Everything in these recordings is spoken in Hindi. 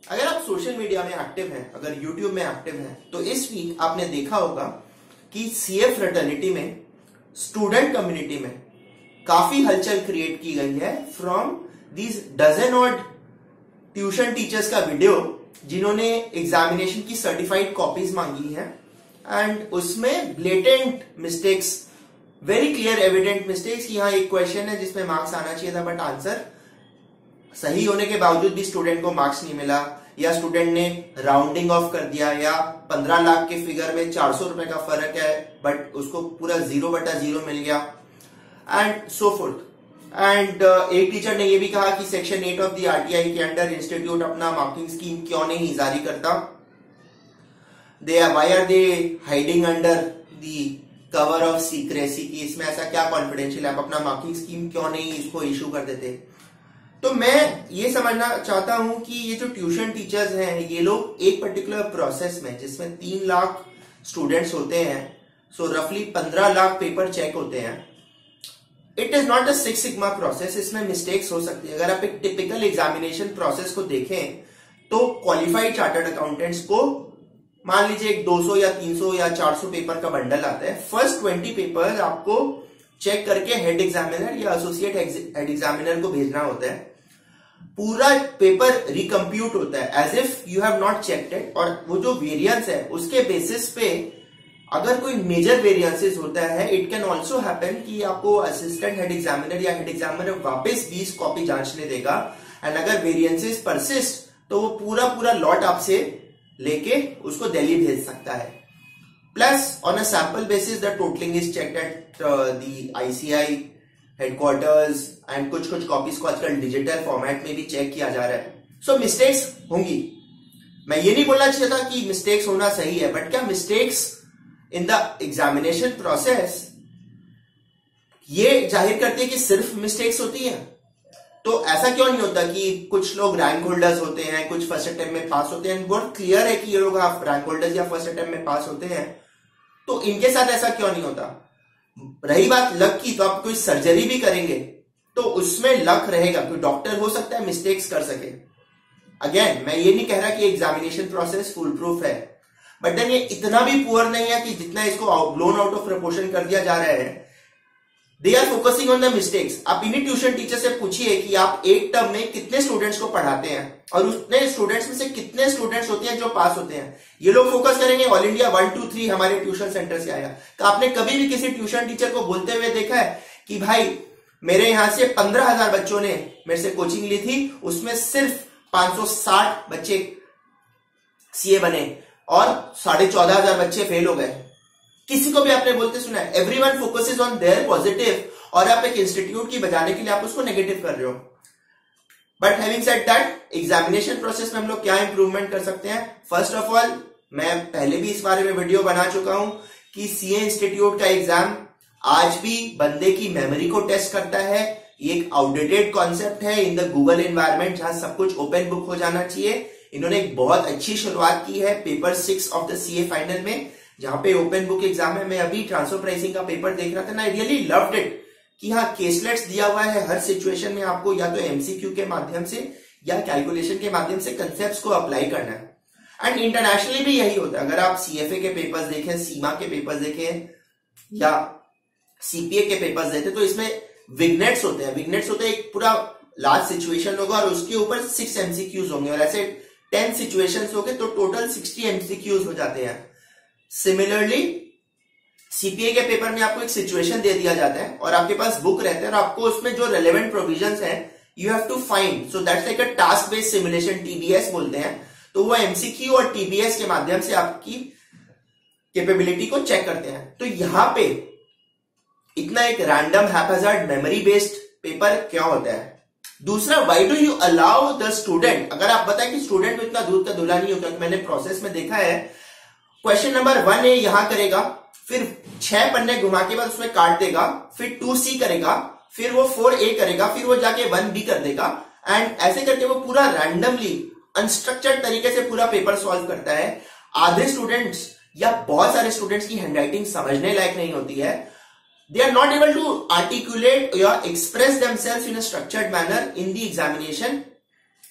अगर आप सोशल मीडिया में एक्टिव हैं, अगर यूट्यूब में एक्टिव हैं, तो इस वीक आपने देखा होगा कि सीए फ्रेटर्निटी में, स्टूडेंट कम्युनिटी में काफी हलचल क्रिएट की गई है from these dozen odd tuition teachers का वीडियो जिन्होंने एग्जामिनेशन की सर्टिफाइड कॉपीज मांगी है एंड उसमें blatant mistakes, very clear evident mistakes. यहाँ एक क्वेश्चन है जिसमें मार्क्स आना चाहिए था बट आंसर सही होने के बावजूद भी स्टूडेंट को मार्क्स नहीं मिला, या स्टूडेंट ने राउंडिंग ऑफ कर दिया, या 15 लाख के फिगर में 400 रुपए का फर्क है बट उसको पूरा 0/0 मिल गया एंड सो फोर्थ। एंड एक टीचर ने यह भी कहा कि सेक्शन 8 ऑफ द आरटीआई के अंडर इंस्टीट्यूट अपना मार्किंग स्कीम क्यों नहीं जारी करता, why are they hiding under the cover of secrecy, की इसमें ऐसा क्या कॉन्फिडेंशियल है, आप अपना मार्किंग स्कीम क्यों नहीं इसको इशू कर देते। तो मैं ये समझना चाहता हूं कि ये जो ट्यूशन टीचर्स हैं ये लोग एक पर्टिकुलर प्रोसेस में जिसमें 3 लाख स्टूडेंट्स होते हैं, सो रफली 15 लाख पेपर चेक होते हैं, it is not a six sigma process, इसमें मिस्टेक्स हो सकती है। अगर आप एक टिपिकल एग्जामिनेशन प्रोसेस को देखें तो क्वालिफाइड चार्टर्ड अकाउंटेंट्स को मान लीजिए एक 200 या 300 या 400 पेपर का बंडल आता है, फर्स्ट 20 पेपर आपको चेक करके हेड एग्जामिनर या एसोसिएट हेड एग्जामिनर को भेजना होता है, पूरा पेपर रिकम्प्यूट होता है as if you have not checked it, और वो जो वेरिएंस है उसके बेसिस पे अगर कोई मेजर वेरिएंसेस होता है, इट कैन ऑल्सो हैपन कि आपको असिस्टेंट हेड एग्जामिनर या हेड एग्जामिनर वापस 20 कॉपी जांचने देगा एंड अगर वेरिएंसेस परसिस्ट तो वो पूरा लॉट आपसे लेके उसको दिल्ली भेज सकता है। Plus on a sample basis the totalling is checked at the ICI headquarters and कुछ कॉपीज को आजकल डिजिटल फॉर्मेट में भी चेक किया जा रहा है। सो मिस्टेक्स होंगी, मैं ये नहीं बोलना चाहता कि मिस्टेक्स होना सही है, बट क्या mistakes in the examination process ये जाहिर करती है कि सिर्फ मिस्टेक्स होती है? तो ऐसा क्यों नहीं होता कि कुछ लोग रैंक होल्डर्स होते हैं, कुछ फर्स्ट अटेम्प्ट में पास होते हैं, बहुत क्लियर है कि ये लोग रैंक होल्डर्स या फर्स्ट अटेम्प्ट में पास होते हैं, तो इनके साथ ऐसा क्यों नहीं होता? रही बात लक की, तो आप कोई सर्जरी भी करेंगे तो उसमें लक रहेगा, कोई डॉक्टर हो सकता है मिस्टेक्स कर सके। अगेन मैं ये नहीं कह रहा कि एग्जामिनेशन प्रोसेस फुल प्रूफ है, बट देन ये इतना भी पुअर नहीं है कि जितना इसको ब्लोन आउट ऑफ प्रपोर्शन कर दिया जा रहा है। They are focusing on the mistakes. आप इन्हीं ट्यूशन टीचर से पूछिए कि आप एक टर्म में कितने स्टूडेंट्स को पढ़ाते हैं और उतने स्टूडेंट्स में से कितने स्टूडेंट्स होते हैं जो पास होते हैं। ये लोग फोकस करेंगे ऑल इंडिया 1 2 3 हमारे ट्यूशन सेंटर से आया। तो आपने कभी भी किसी ट्यूशन टीचर को बोलते हुए देखा है कि भाई मेरे यहां से 15,000 बच्चों ने मेरे से कोचिंग ली थी, उसमें सिर्फ 560 बच्चे सीए बने और 14,500 बच्चे फेल हो गए? किसी को भी आपने बोलते सुना है? Everyone focuses on their positive, और आप एक इंस्टीट्यूट की बजाने के लिए आप उसको नेगेटिव कर रहे हो। But having said that, examination process में हम लोग क्या इंप्रूवमेंट कर सकते हैं? फर्स्ट ऑफ ऑल, मैं पहले भी इस बारे में वीडियो बना चुका हूं कि सीए इंस्टीट्यूट का एग्जाम आज भी बंदे की मेमोरी को टेस्ट करता है। ये एक आउटडेटेड कॉन्सेप्ट है इन द गूगल एनवायरमेंट जहां सब कुछ ओपन बुक हो जाना चाहिए। इन्होंने एक बहुत अच्छी शुरुआत की है paper 6 of the CA final में, जहां पे ओपन बुक एग्जाम है। मैं अभी ट्रांसफर प्राइसिंग का पेपर देख रहा था ना, आई रियली लव्ड इट कि हाँ केसलेट्स दिया हुआ है हर सिचुएशन में, आपको या तो एमसीक्यू के माध्यम से या कैलकुलेशन के माध्यम से कंसेप्ट्स को अप्लाई करना है। एंड इंटरनेशनली भी यही होता है। अगर आप सीएफए के पेपर्स देखें, सीमा के पेपर्स देखें या सीपीए के पेपर्स देखें, तो इसमें विग्नेट्स होते हैं। विग्नेट्स होते हैं एक पूरा लार्ज सिचुएशन होगा और उसके ऊपर 6 एमसीक्यूज होंगे, और ऐसे 10 सिचुएशंस हो गए तो टोटल 60 एमसीक्यूज हो जाते हैं। सिमिलरली सीपीए के पेपर में आपको एक सिचुएशन दे दिया जाता है और आपके पास बुक रहते हैं और आपको उसमें जो रेलेवेंट प्रोविजंस हैं you have to find. So that's like a task based simulation, TBS बोलते हैं। तो वो एमसीक्यू और टीबीएस के माध्यम से आपकी कैपेबिलिटी को चेक करते हैं। तो यहां पे इतना एक रैंडम हैप्पैजार्ड मेमोरी बेस्ड पेपर क्यों होता है? दूसरा, why do you allow the student, अगर आप बताएं कि स्टूडेंट को इतना दूध का धुला नहीं होता, मैंने प्रोसेस में देखा है, क्वेश्चन नंबर 1A यहां करेगा, फिर 6 पन्ने घुमा के बाद उसमें काट देगा, फिर 2C करेगा, फिर वो 4A करेगा, फिर वो जाके 1B कर देगा, एंड ऐसे करके वो पूरा रैंडमली अनस्ट्रक्चर्ड तरीके से पूरा पेपर सॉल्व करता है। आधे स्टूडेंट्स या बहुत सारे स्टूडेंट्स की हैंडराइटिंग समझने लायक नहीं होती है। They are not able to articulate or express themselves in a structured manner in the examination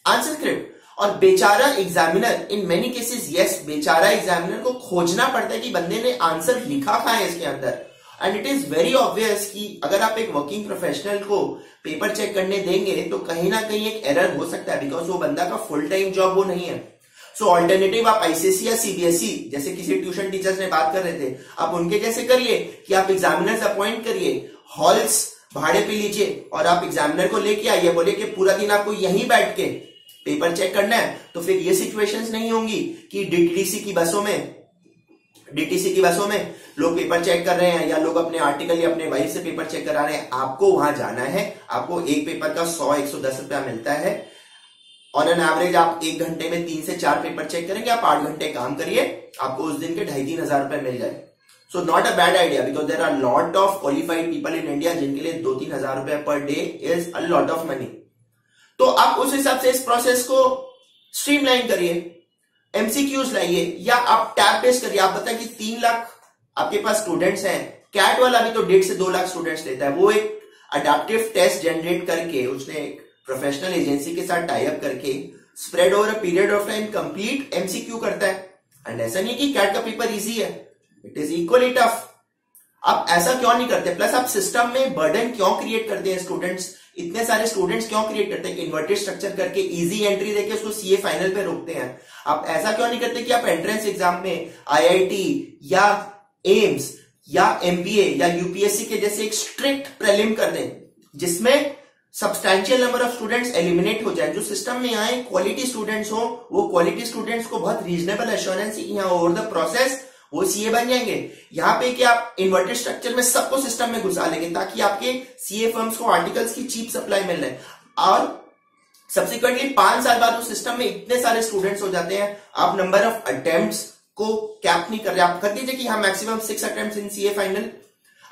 answer script. और बेचारा examiner, in many cases yes, बेचारा एग्जामिनर को खोजना पड़ता है कि बंदे ने आंसर लिखा कहां है इसके अंदर। And it is very obvious कि अगर आप एक वर्किंग प्रोफेशनल को पेपर चेक करने देंगे तो कहीं ना कहीं एक एरर हो सकता है, बिकॉज वो बंदा का फुल टाइम जॉब वो नहीं है। सो ऑल्टरनेटिव आप आईसीएसई या सीबीएसई, जैसे किसी ट्यूशन टीचर्स ने बात कर रहे थे, आप उनके जैसे करिए कि आप एग्जामिनर्स अपॉइंट करिए, हॉल्स भाड़े पे लीजिए और आप एग्जामिनर को लेके आइए, बोले कि पूरा दिन आपको यहीं बैठ के पेपर चेक करना है। तो फिर ये सिचुएशंस नहीं होंगी कि डीटीसी की बसों में लोग पेपर चेक कर रहे हैं या लोग अपने आर्टिकल या अपने वाइफ से पेपर चेक करा रहे हैं। आपको वहां जाना है, आपको एक पेपर का 100-110 रुपया मिलता है। ऑन एन एवरेज आप 1 घंटे में 3 से 4 पेपर चेक करेंगे, आप 8 घंटे काम करिए, आपको उस दिन के 2,500-3 हजार रुपए मिल जाए। So not a bad idea, because there are lot of qualified people in India जिनके लिए 2-3 हजार रुपए per day is a lot of money. तो आप उस हिसाब से इस प्रोसेस को स्ट्रीमलाइन करिए, एमसीक्यूज लाइए या आप टैब बेस्ड करिए। आप बताएं कि 3 लाख आपके पास स्टूडेंट्स हैं, कैट वाला भी तो 1.5 से 2 लाख स्टूडेंट्स लेता है, वो एक अडेप्टिव टेस्ट जनरेट करके उसने एक प्रोफेशनल एजेंसी के साथ टाई अप करके spread over a period of time complete MCQ करता है। एंड ऐसा नहीं कि कैट का पेपर इजी है, इट इज इक्वली टफ। आप ऐसा क्यों नहीं करते? प्लस आप सिस्टम में बर्डन क्यों क्रिएट करते हैं? स्टूडेंट्स, इतने सारे स्टूडेंट्स क्यों क्रिएट करते हैं? इन्वर्टेड स्ट्रक्चर करके इजी एंट्री देके उसको सीए फाइनल पे रोकते हैं। आप ऐसा क्यों नहीं करते कि आप एंट्रेंस एग्जाम में आईआईटी या एम्स या एमबीए या यूपीएससी के जैसे एक स्ट्रिक्ट प्रीलिम कर दें जिसमें substantial number of students eliminate हो जाए, जो सिस्टम में आए क्वालिटी स्टूडेंट्स हो, वो क्वालिटी स्टूडेंट्स को बहुत रीजनेबल एश्योरेंस है कि यहाँ ओवर द प्रोसेस वो सीए बन जाएंगे। यहाँ पे कि आप इन्वर्टेड स्ट्रक्चर में सबको सिस्टम में घुसा लेंगे ताकि आपके सीए फर्म्स को आर्टिकल्स की चीप सप्लाई मिल रहे, और सब्सिक्वेंटली 5 साल बाद उस सिस्टम में इतने सारे स्टूडेंट्स हो जाते हैं, आप नंबर ऑफ अटेम्प्ट्स को कैप नहीं कर रहे। आप कर दीजिए कि हाँ मैक्सिमम 6 अटेम्प्ट्स इन सीए फाइनल।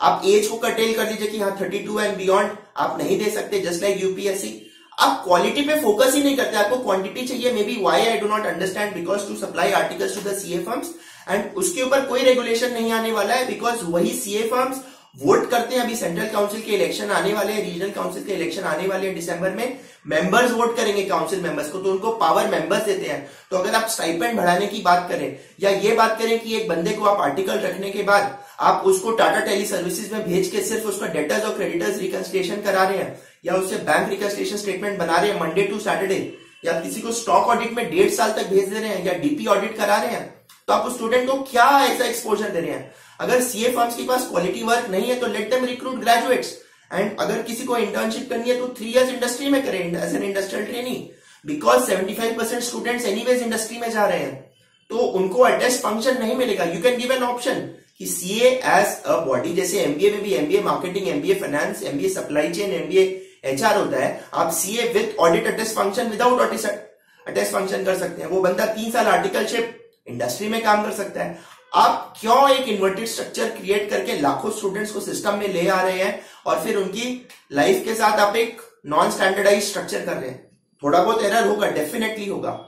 आप एज को कर्टेल कर दीजिए कि हाँ 32 एंड बियॉन्ड आप नहीं दे सकते, जस्ट लाइक यूपीएससी। आप क्वालिटी पे फोकस ही नहीं करते, आपको क्वांटिटी चाहिए। Maybe why I do not understand, because to supply articles to the CA firms, and उसके ऊपर कोई रेगुलेशन नहीं आने वाला है, बिकॉज वही सीए फर्म्स वोट करते हैं। अभी सेंट्रल काउंसिल के इलेक्शन आने वाले हैं, रीजनल काउंसिल के इलेक्शन आने वाले हैं दिसंबर में, मेंबर्स वोट करेंगे काउंसिल मेंबर्स को, तो उनको पावर मेंबर्स देते हैं। तो अगर आप स्टाइपेंड बढ़ाने की बात करें या ये बात करें कि एक बंदे को आप आर्टिकल रखने के बाद आप उसको टाटा टेली सर्विसेज में भेज के सिर्फ उसका डेटर्स और क्रेडिटर्स रिकंसिलिएशन करा रहे हैं या उससे बैंक रिकंसिलिएशन स्टेटमेंट बना रहे हैं मंडे टू सैटरडे, या किसी को स्टॉक ऑडिट में 1.5 साल तक भेज दे रहे हैं या डीपी ऑडिट करा रहे हैं, तो आप उस स्टूडेंट को क्या ऐसा एक्सपोजर दे रहे हैं? अगर सीए फर्म्स के पास क्वालिटी वर्क नहीं है तो let them recruit graduates, and अगर किसी को इंटर्नशिप करनी है तो 3 इयर्स इंडस्ट्री में करें as an industrial trainee, because 75% students anyways industry में जा रहे हैं, तो उनको अटेस्ट फंक्शन नहीं मिलेगा। You can give an option कि सीए एज अ बॉडी, जैसे एमबीए में भी MBA marketing, MBA finance, MBA supply chain, MBA HR होता है, आप CA with audit attest function, without attest function कर सकते हैं। वो बंदा 3 साल आर्टिकलशिप इंडस्ट्री में काम कर सकता है। आप क्यों एक इन्वर्टेड स्ट्रक्चर क्रिएट करके लाखों स्टूडेंट्स को सिस्टम में ले आ रहे हैं और फिर उनकी लाइफ के साथ आप एक नॉन स्टैंडर्डाइज स्ट्रक्चर कर रहे हैं? थोड़ा बहुत एरर होगा, डेफिनेटली होगा।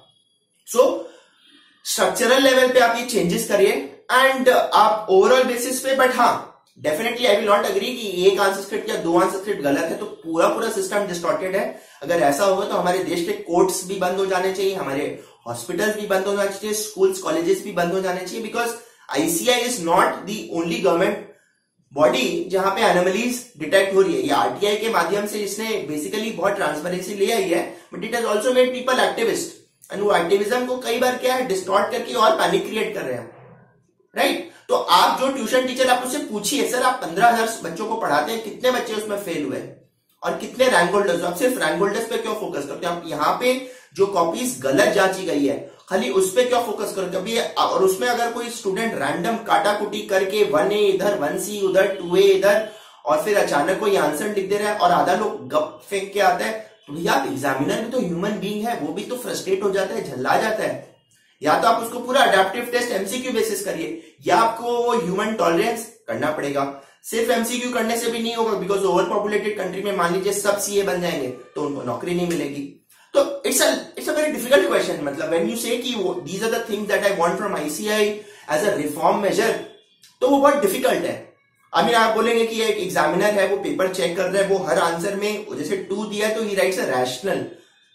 सो स्ट्रक्चरल लेवल पे आप ये चेंजेस करिए एंड आप ओवरऑल बेसिस पे, बट हाँ definitely I will not agree कि एक आंसर स्क्रिप्ट या 2 आंसर स्क्रिप्ट गलत है तो पूरा सिस्टम डिस्टॉर्टेड है। अगर ऐसा होगा तो हमारे देश के कोर्ट्स भी बंद हो जाने चाहिए, हमारे हॉस्पिटल्स भी बंद हो जाने चाहिए, स्कूल्स कॉलेजेस भी बंद हो जाने चाहिए, because ICI is not the only government body जहां पे एनोमलीज डिटेक्ट हो रही है। ये आरटीआई के माध्यम से इसने बेसिकली बहुत ट्रांसपेरेंसी ले आई है, but it has also made people activist, and वो एक्टिविज्म को कई बार क्या है डिस्टॉर्ट करके और पैनिक क्रिएट कर रहे हैं, राइट? तो आप जो ट्यूशन टीचर, आप उससे पूछिए सर आप 15,000 बच्चों को पढ़ाते हैं, कितने बच्चे उसमें फेल हुए और कितने रैंक होल्डर्स? आप सिर्फ रैंक होल्डर्स पे क्यों फोकस करते हैं? आप यहाँ पे जो कॉपीज गलत जांची गई है खाली उस पे क्यों फोकस करो कभी? और उसमें अगर कोई स्टूडेंट रैंडम काटाकुटी करके 1A इधर 1C उधर 2A इधर और फिर अचानक कोई आंसर लिख दे रहा है और आधा लोग गप फेंक के आता है, तो भैया एग्जामिनर भी तो ह्यूमन बीइंग है, वो भी तो फ्रस्ट्रेट हो जाता है, झल्ला जाता है। या तो आप उसको पूरा अडेप्टिव टेस्ट एमसीक्यू बेसिस करिए या आपको वो ह्यूमन टॉलरेंस करना पड़ेगा। सिर्फ एमसीक्यू करने से भी नहीं होगा, बिकॉज ओवर पॉपुलेटेड कंट्री में मान लीजिए सब सीए बन जाएंगे तो उनको नौकरी नहीं मिलेगी। तो it's a very difficult question. मतलब व्हेन यू से कि these are the things that I want from ICI as a reform major, तो वो बहुत डिफिकल्ट है। आई मीन आप बोलेंगे कि एक एग्जामिनर है, वो पेपर चेक कर रहा है, वो हर आंसर में जैसे 2 दिया है तो ही राइट्स अ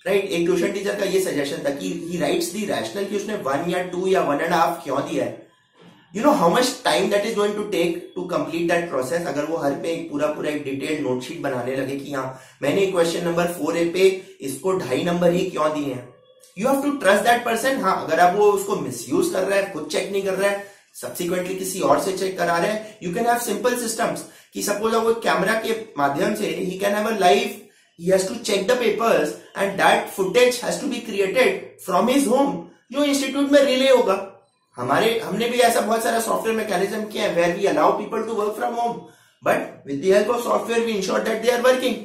राइट। एक ट्यूशन टीचर का ये सजेशन था कि ही राइट्स दी रैशनल कि उसने 1 या 2 या 1.5 क्यों दिया है। You know how much time that is going to take to complete that process. अगर वो हर पे एक पूरा एक डिटेल्ड नोटशीट बनाने लगे कि हाँ मैंने क्वेश्चन नंबर 4A पे इसको 2.5 नंबर ही क्यों दिए हैं, you have to trust that person. हाँ, अगर आप वो उसको मिसयूज कर रहा है, खुद चेक नहीं कर रहा है, सब्सिक्वेंटली किसी और से चेक करा रहे हैं, you can have simple systems कि सपोज वो कैमरा के माध्यम से he can have a live, he has to check the papers and that footage has to be created from his home जो इंस्टीट्यूट में रिले होगा। हमने भी ऐसा बहुत सारा सॉफ्टवेयर मैकेनिज्म किया है where we allow people to work from home, but with the help of software we ensure that they are working।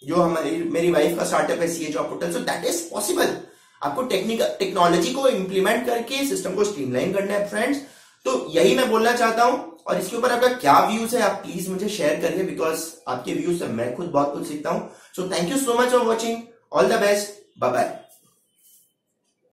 जो मेरी वाइफ का स्टार्टअप है CA job portal, so that is possible। आपको टेक्नोलॉजी को इम्प्लीमेंट करके सिस्टम को स्ट्रीमलाइन करना है फ्रेंड्स। तो यही मैं बोलना चाहता हूं, और इसके ऊपर आपका क्या व्यूज है आप प्लीज मुझे शेयर करिए, बिकॉज आपके व्यूज से मैं खुद बहुत कुछ सीखता हूं। So thank you so much for watching, all the best, bye bye.